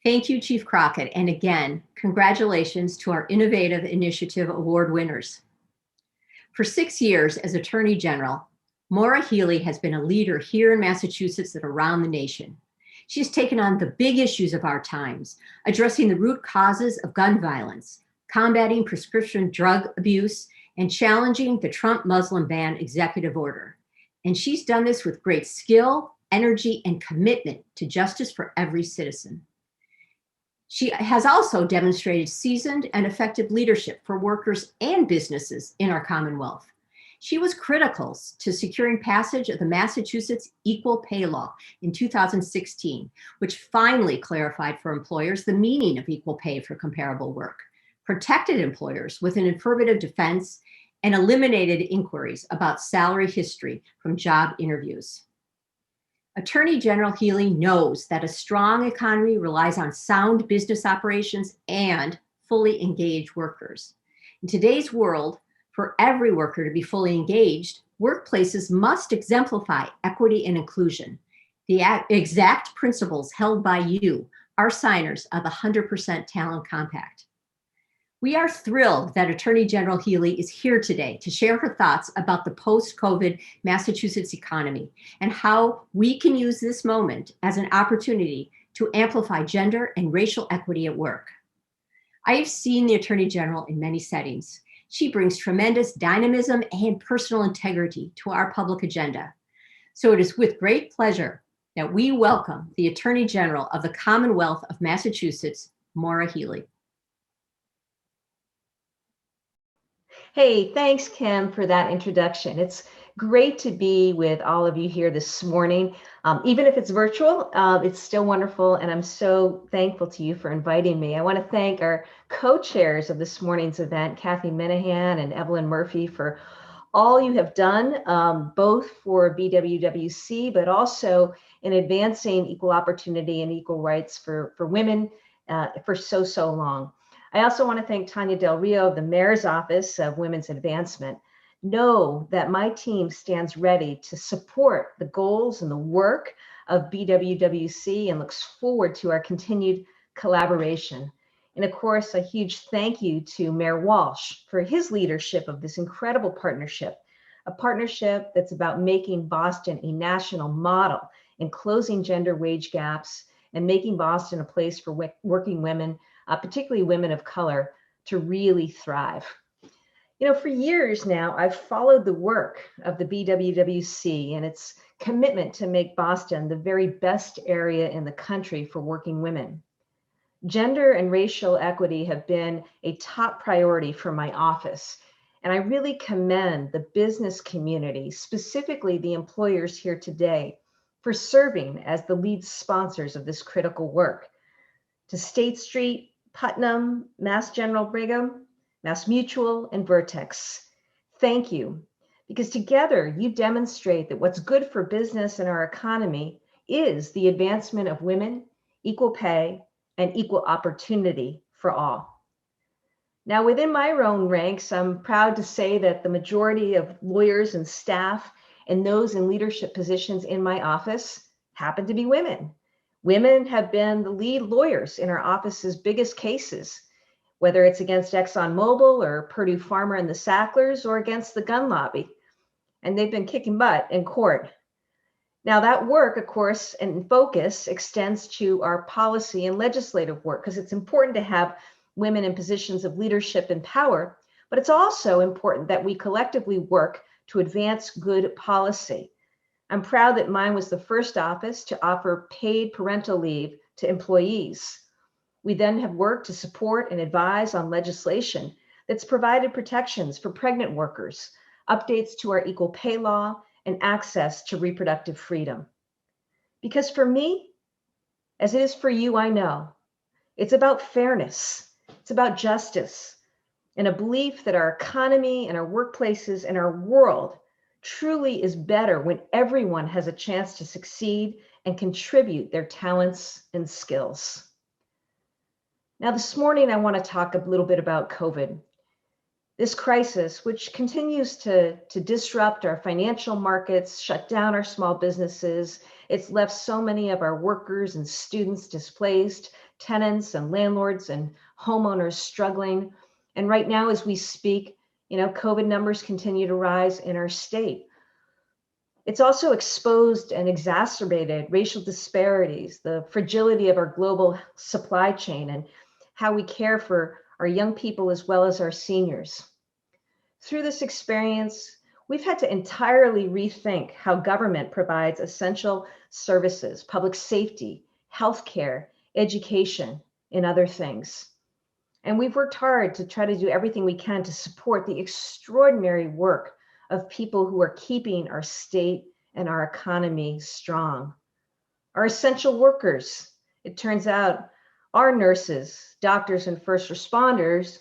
Thank you, Chief Crockett. And again, congratulations to our Innovative Initiative Award winners. For 6 years as Attorney General, Maura Healey has been a leader here in Massachusetts and around the nation. She's taken on the big issues of our times, addressing the root causes of gun violence, combating prescription drug abuse, and challenging the Trump Muslim ban executive order. And she's done this with great skill, energy, and commitment to justice for every citizen. She has also demonstrated seasoned and effective leadership for workers and businesses in our Commonwealth. She was critical to securing passage of the Massachusetts Equal Pay Law in 2016, which finally clarified for employers the meaning of equal pay for comparable work, protected employers with an affirmative defense, and eliminated inquiries about salary history from job interviews. Attorney General Healey knows that a strong economy relies on sound business operations and fully engaged workers. In today's world, for every worker to be fully engaged, workplaces must exemplify equity and inclusion, the exact principles held by you, our signers of the 100% Talent Compact. We are thrilled that Attorney General Healey is here today to share her thoughts about the post-COVID Massachusetts economy and how we can use this moment as an opportunity to amplify gender and racial equity at work. I have seen the Attorney General in many settings. She brings tremendous dynamism and personal integrity to our public agenda. So it is with great pleasure that we welcome the Attorney General of the Commonwealth of Massachusetts, Maura Healey. Hey, thanks, Kim, for that introduction. It's great to be with all of you here this morning. Even if it's virtual, it's still wonderful, and I'm so thankful to you for inviting me. I want to thank our co-chairs of this morning's event, Kathy Minahan and Evelyn Murphy, for all you have done, both for BWWC, but also in advancing equal opportunity and equal rights for women for so long. I also want to thank Tanya Del Rio of the Mayor's Office of Women's Advancement. Know that my team stands ready to support the goals and the work of BWWC and looks forward to our continued collaboration. And of course, a huge thank you to Mayor Walsh for his leadership of this incredible partnership, a partnership that's about making Boston a national model in closing gender wage gaps and making Boston a place for working women, particularly women of color, to really thrive. You know, for years now, I've followed the work of the BWWC and its commitment to make Boston the very best area in the country for working women. Gender and racial equity have been a top priority for my office, and I really commend the business community, specifically the employers here today, for serving as the lead sponsors of this critical work. To State Street, Putnam, Mass General Brigham, Mass Mutual, and Vertex, thank you, because together you demonstrate that what's good for business and our economy is the advancement of women, equal pay, and equal opportunity for all. Now, within my own ranks, I'm proud to say that the majority of lawyers and staff and those in leadership positions in my office happen to be women. Women have been the lead lawyers in our office's biggest cases, whether it's against ExxonMobil or Purdue Pharma and the Sacklers or against the gun lobby. And they've been kicking butt in court. Now that work, of course, and focus extends to our policy and legislative work because it's important to have women in positions of leadership and power, but it's also important that we collectively work to advance good policy. I'm proud that mine was the first office to offer paid parental leave to employees. We then have worked to support and advise on legislation that's provided protections for pregnant workers, updates to our equal pay law, and access to reproductive freedom. Because for me, as it is for you, I know, it's about fairness, it's about justice, and a belief that our economy and our workplaces and our world truly is better when everyone has a chance to succeed and contribute their talents and skills. Now, this morning, I want to talk a little bit about COVID. This crisis, which continues to disrupt our financial markets, shut down our small businesses, it's left so many of our workers and students displaced, tenants and landlords and homeowners struggling. And right now, as we speak, COVID numbers continue to rise in our state. It's also exposed and exacerbated racial disparities, the fragility of our global supply chain, and how we care for our young people as well as our seniors. Through this experience, we've had to entirely rethink how government provides essential services, public safety, healthcare, education, and other things. And we've worked hard to try to do everything we can to support the extraordinary work of people who are keeping our state and our economy strong. Our essential workers, it turns out, are nurses, doctors, and first responders,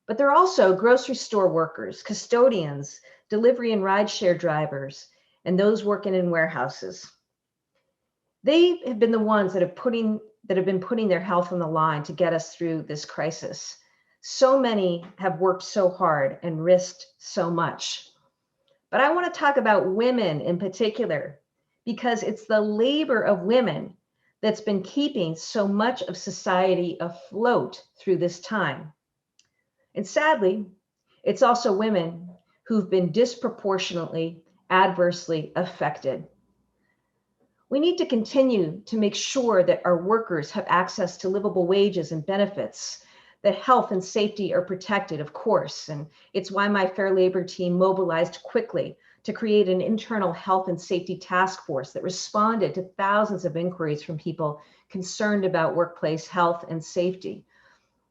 but they're also grocery store workers, custodians, delivery and rideshare drivers, and those working in warehouses. They have been the ones that have been putting their health on the line to get us through this crisis. So many have worked so hard and risked so much. But I want to talk about women in particular, because it's the labor of women that's been keeping so much of society afloat through this time. And sadly, it's also women who've been disproportionately adversely affected. We need to continue to make sure that our workers have access to livable wages and benefits, that health and safety are protected, of course. And it's why my Fair Labor team mobilized quickly to create an internal health and safety task force that responded to thousands of inquiries from people concerned about workplace health and safety.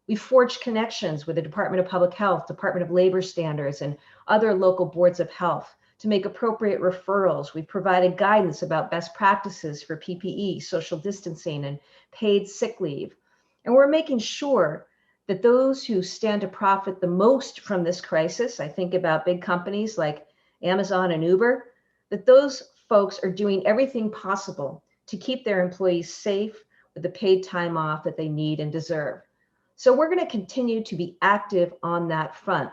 We forged connections with the Department of Public Health, Department of Labor Standards, and other local boards of health to make appropriate referrals. We provided guidance about best practices for PPE, social distancing, and paid sick leave. And we're making sure that those who stand to profit the most from this crisis, I think about big companies like Amazon and Uber, that those folks are doing everything possible to keep their employees safe with the paid time off that they need and deserve. So we're going to continue to be active on that front.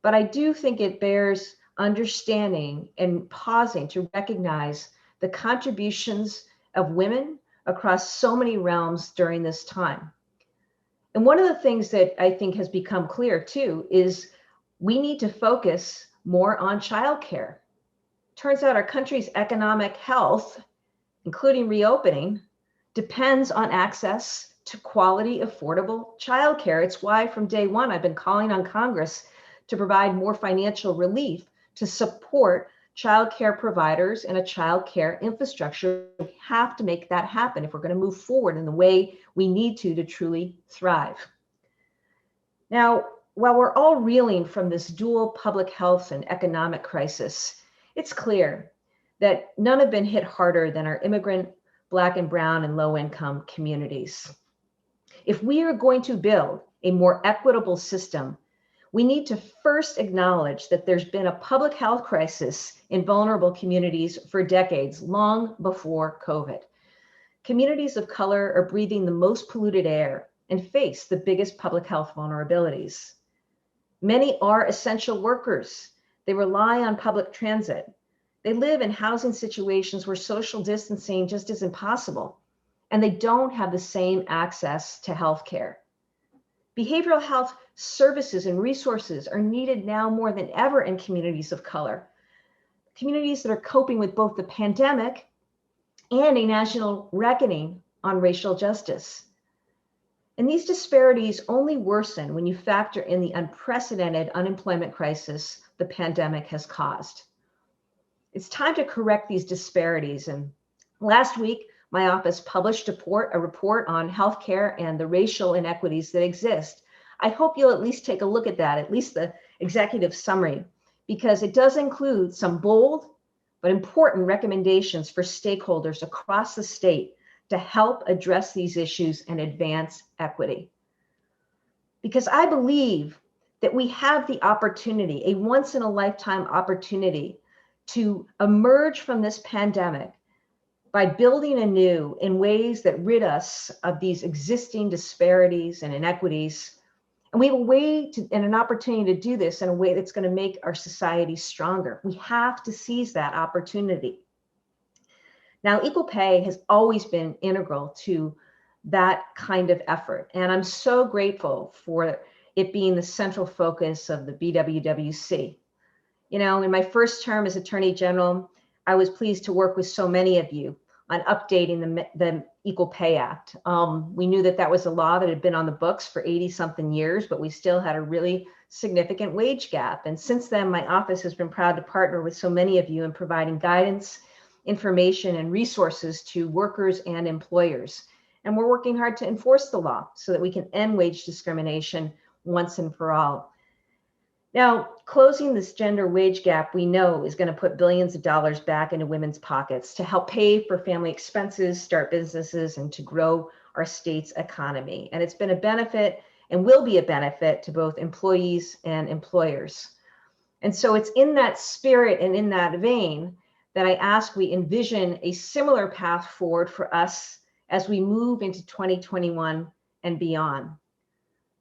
But I do think it bears understanding and pausing to recognize the contributions of women across so many realms during this time. And one of the things that I think has become clear too is we need to focus more on childcare. Turns out our country's economic health, including reopening, depends on access to quality, affordable childcare. It's why from day one, I've been calling on Congress to provide more financial relief to support childcare providers and a childcare infrastructure. We have to make that happen if we're going to move forward in the way we need to truly thrive. Now, while we're all reeling from this dual public health and economic crisis, it's clear that none have been hit harder than our immigrant, Black and brown and low-income communities. If we are going to build a more equitable system, we need to first acknowledge that there's been a public health crisis in vulnerable communities for decades, long before COVID. Communities of color are breathing the most polluted air and face the biggest public health vulnerabilities. Many are essential workers. They rely on public transit. They live in housing situations where social distancing just isn't possible, and they don't have the same access to healthcare. Behavioral health services and resources are needed now more than ever in communities of color, communities that are coping with both the pandemic and a national reckoning on racial justice. And these disparities only worsen when you factor in the unprecedented unemployment crisis the pandemic has caused. It's time to correct these disparities. And last week, my office published a report on healthcare and the racial inequities that exist. I hope you'll at least take a look at that, at least the executive summary, because it does include some bold but important recommendations for stakeholders across the state to help address these issues and advance equity. Because I believe that we have the opportunity, a once in a lifetime opportunity, to emerge from this pandemic by building anew in ways that rid us of these existing disparities and inequities. And we have a way and an opportunity to do this in a way that's going to make our society stronger. We have to seize that opportunity. Now, equal pay has always been integral to that kind of effort. And I'm so grateful for it being the central focus of the BWWC. You know, in my first term as Attorney General, I was pleased to work with so many of you on updating the Equal Pay Act. We knew that that was a law that had been on the books for 80-something years, but we still had a really significant wage gap. And since then, my office has been proud to partner with so many of you in providing guidance, information, and resources to workers and employers. And we're working hard to enforce the law so that we can end wage discrimination once and for all. Now, closing this gender wage gap, we know, is going to put billions of dollars back into women's pockets to help pay for family expenses, start businesses, and to grow our state's economy. And it's been a benefit and will be a benefit to both employees and employers. And so it's in that spirit and in that vein that I ask we envision a similar path forward for us as we move into 2021 and beyond.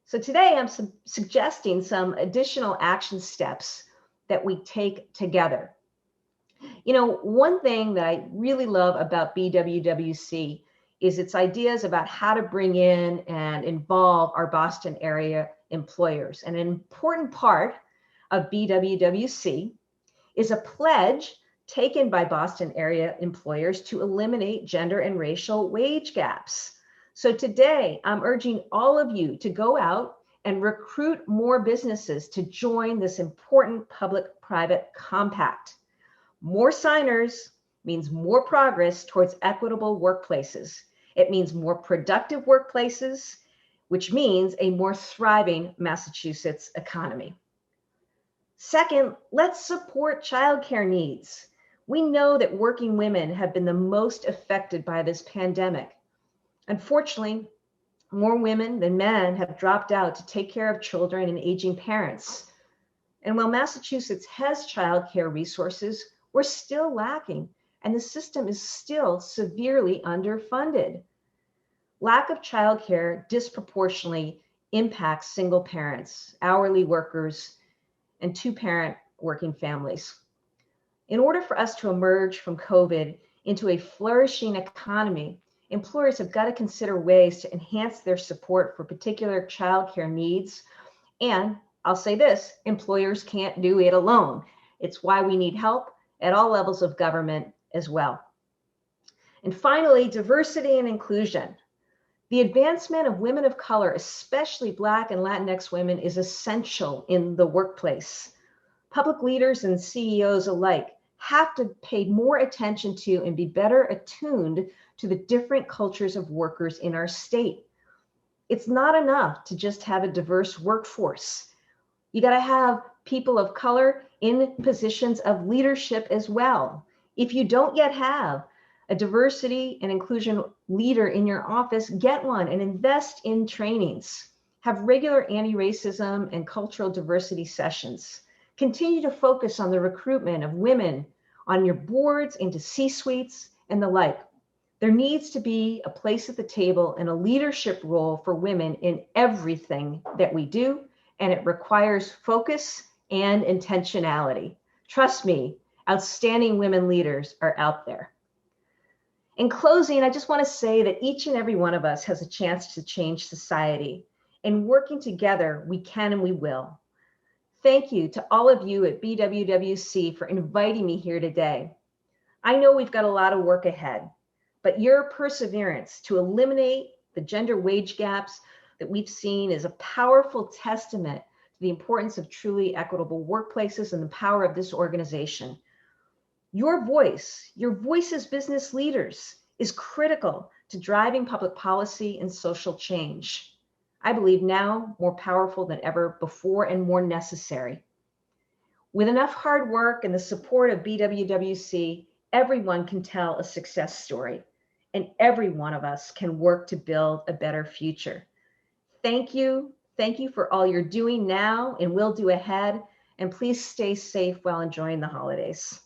So today I'm suggesting some additional action steps that we take together. You know, one thing that I really love about BWWC is its ideas about how to bring in and involve our Boston area employers. And an important part of BWWC is a pledge taken by Boston area employers to eliminate gender and racial wage gaps. So today, I'm urging all of you to go out and recruit more businesses to join this important public-private compact. More signers means more progress towards equitable workplaces. It means more productive workplaces, which means a more thriving Massachusetts economy. Second, let's support childcare needs. We know that working women have been the most affected by this pandemic. Unfortunately, more women than men have dropped out to take care of children and aging parents. And while Massachusetts has childcare resources, we're still lacking, and the system is still severely underfunded. Lack of childcare disproportionately impacts single parents, hourly workers, and two-parent working families. In order for us to emerge from COVID into a flourishing economy, employers have got to consider ways to enhance their support for particular childcare needs. And I'll say this, employers can't do it alone. It's why we need help at all levels of government as well. And finally, diversity and inclusion. The advancement of women of color, especially Black and Latinx women, is essential in the workplace. Public leaders and CEOs alike have to pay more attention to and be better attuned to the different cultures of workers in our state. It's not enough to just have a diverse workforce. You got to have people of color in positions of leadership as well. If you don't yet have a diversity and inclusion leader in your office, get one and invest in trainings. Have regular anti-racism and cultural diversity sessions. Continue to focus on the recruitment of women on your boards, into C-suites, and the like. There needs to be a place at the table and a leadership role for women in everything that we do, and it requires focus and intentionality. Trust me, outstanding women leaders are out there. In closing, I just want to say that each and every one of us has a chance to change society, and working together, we can and we will. Thank you to all of you at BWWC for inviting me here today. I know we've got a lot of work ahead, but your perseverance to eliminate the gender wage gaps that we've seen is a powerful testament to the importance of truly equitable workplaces and the power of this organization. Your voice as business leaders, is critical to driving public policy and social change. I believe now more powerful than ever before and more necessary. With enough hard work and the support of BWWC, everyone can tell a success story, and every one of us can work to build a better future. Thank you. Thank you for all you're doing now and will do ahead. And please stay safe while enjoying the holidays.